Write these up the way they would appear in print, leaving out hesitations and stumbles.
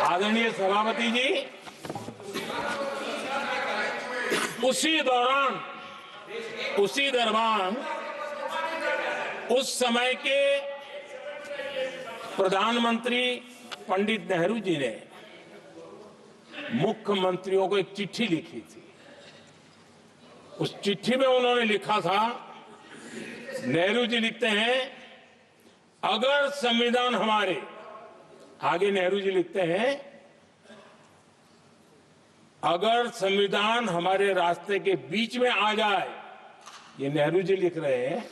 आदरणीय सभापति जी, उसी दौरान उस समय के प्रधानमंत्री पंडित नेहरू जी ने मुख्यमंत्रियों को एक चिट्ठी लिखी थी। उस चिट्ठी में उन्होंने लिखा था, नेहरू जी लिखते हैं, अगर संविधान हमारे, आगे नेहरू जी लिखते हैं, अगर संविधान हमारे रास्ते के बीच में आ जाए, ये नेहरू जी लिख रहे हैं,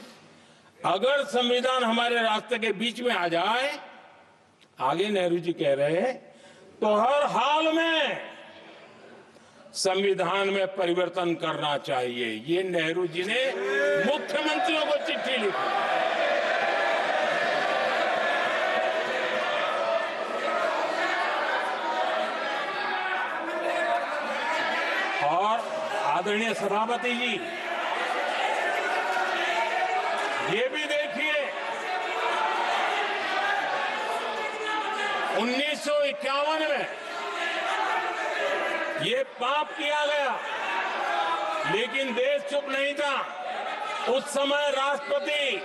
अगर संविधान हमारे रास्ते के बीच में आ जाए, आगे नेहरू जी कह रहे हैं, तो हर हाल में संविधान में परिवर्तन करना चाहिए। ये नेहरू जी ने मुख्यमंत्रियों को चिट्ठी लिखी। और आदरणीय सभापति जी, ये भी देखिए, 1951 में ये पाप किया गया, लेकिन देश चुप नहीं था। उस समय राष्ट्रपति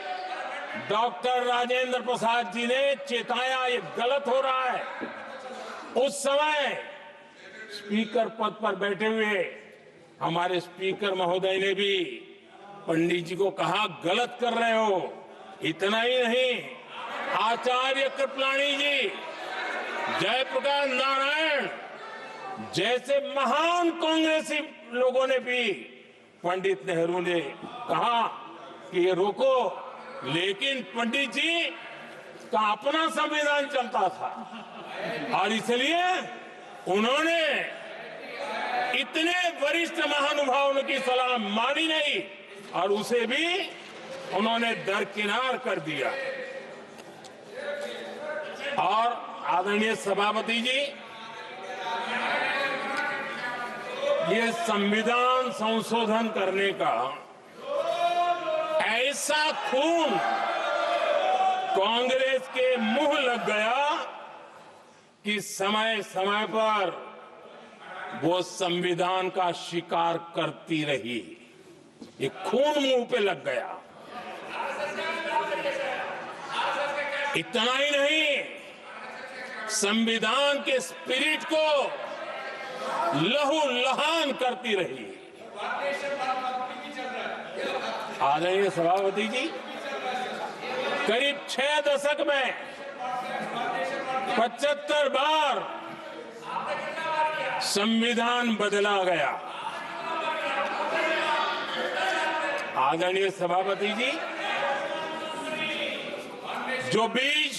डॉक्टर राजेंद्र प्रसाद जी ने चेताया, ये गलत हो रहा है। उस समय स्पीकर पद पर बैठे हुए हमारे स्पीकर महोदय ने भी पंडित जी को कहा, गलत कर रहे हो। इतना ही नहीं, आचार्य कृपलानी जी, जयप्रकाश नारायण जैसे महान कांग्रेसी लोगों ने भी पंडित नेहरू ने कहा कि ये रोको, लेकिन पंडित जी का अपना संविधान चलता था और इसलिए उन्होंने इतने वरिष्ठ महानुभावों की सलाह मानी नहीं और उसे भी उन्होंने दरकिनार कर दिया। और आदरणीय सभापति जी, ये संविधान संशोधन करने का ऐसा खून कांग्रेस के मुंह लग गया कि समय समय पर वो संविधान का शिकार करती रही। ये खून मुंह पे लग गया। इतना ही नहीं, संविधान के स्पिरिट को लहू लहान करती रही। आदरणीय सभापति जी, करीब 6 दशक में 75 बार संविधान बदला गया। आदरणीय सभापति जी, जो बीज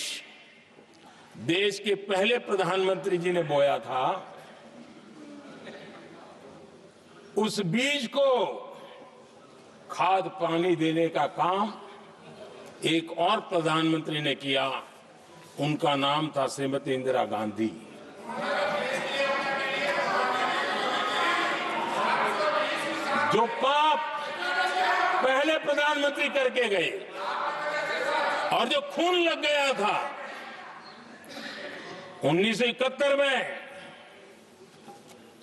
देश के पहले प्रधानमंत्री जी ने बोया था, उस बीज को खाद पानी देने का काम एक और प्रधानमंत्री ने किया। उनका नाम था श्रीमती इंदिरा गांधी। जो पाप पहले प्रधानमंत्री करके गए और जो खून लग गया था 1971 में,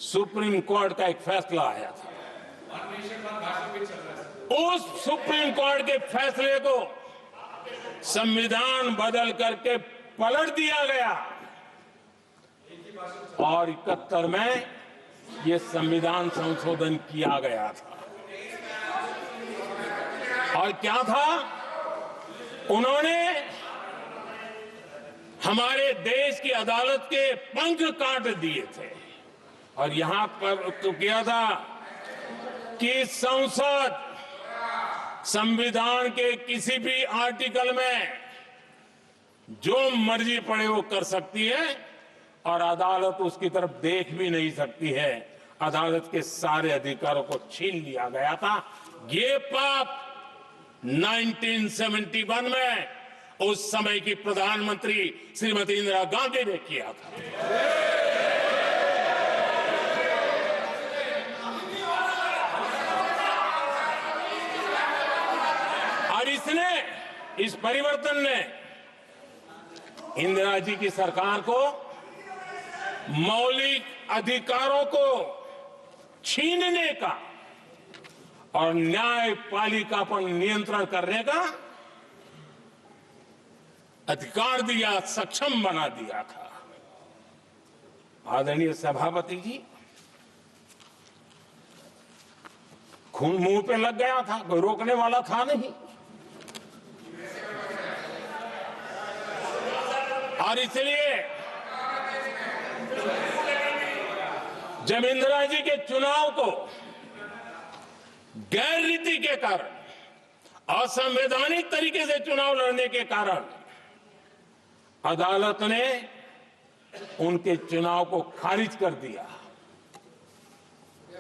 सुप्रीम कोर्ट का एक फैसला आया था। उस सुप्रीम कोर्ट के फैसले को संविधान बदल करके पलट दिया गया और 71 में ये संविधान संशोधन किया गया था। और क्या था, उन्होंने हमारे देश की अदालत के पंख काट दिए थे और यहां पर तो किया था कि संसद संविधान के किसी भी आर्टिकल में जो मर्जी पड़े वो कर सकती है और अदालत उसकी तरफ देख भी नहीं सकती है। अदालत के सारे अधिकारों को छीन लिया गया था। ये पाप 1971 में उस समय की प्रधानमंत्री श्रीमती इंदिरा गांधी ने किया था। और इस परिवर्तन ने इंदिरा जी की सरकार को मौलिक अधिकारों को छीनने का और न्यायपालिका पर नियंत्रण करने का अधिकार दिया, सक्षम बना दिया था। आदरणीय सभापति जी, खून मुंह पे लग गया था, कोई रोकने वाला था नहीं। और इसलिए जब इंदिरा जी के चुनाव को गैर रीति के कारण, असंवैधानिक तरीके से चुनाव लड़ने के कारण अदालत ने उनके चुनाव को खारिज कर दिया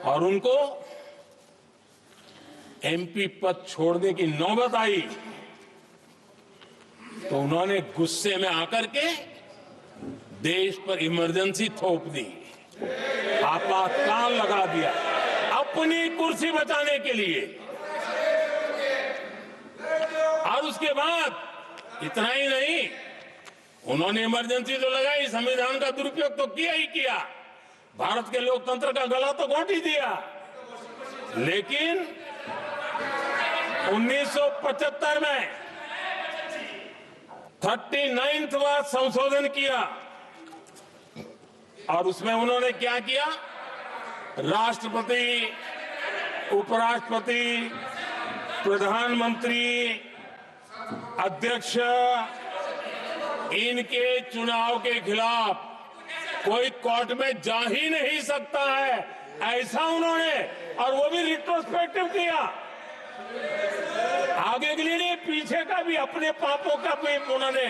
और उनको एमपी पद छोड़ने की नौबत आई, तो उन्होंने गुस्से में आकर के देश पर इमरजेंसी थोप दी, आपातकाल लगा दिया अपनी कुर्सी बचाने के लिए। और उसके बाद इतना ही नहीं, उन्होंने इमरजेंसी तो लगाई, संविधान का दुरुपयोग तो किया ही किया, भारत के लोकतंत्र का गला तो घोंट ही दिया। लेकिन 1975 में 39वां संशोधन किया और उसमें उन्होंने क्या किया, राष्ट्रपति, उपराष्ट्रपति, प्रधानमंत्री, अध्यक्ष, इनके चुनाव के खिलाफ कोई कोर्ट में जा ही नहीं सकता है, ऐसा उन्होंने, और वो भी रिट्रोस्पेक्टिव किया, आगे के लिए नहीं, पीछे का भी, अपने पापों का भी उन्होंने।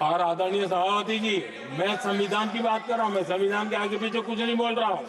और आदरणीय सभापति जी, मैं संविधान की बात कर रहा हूं, मैं संविधान के आगे पीछे कुछ नहीं बोल रहा हूं।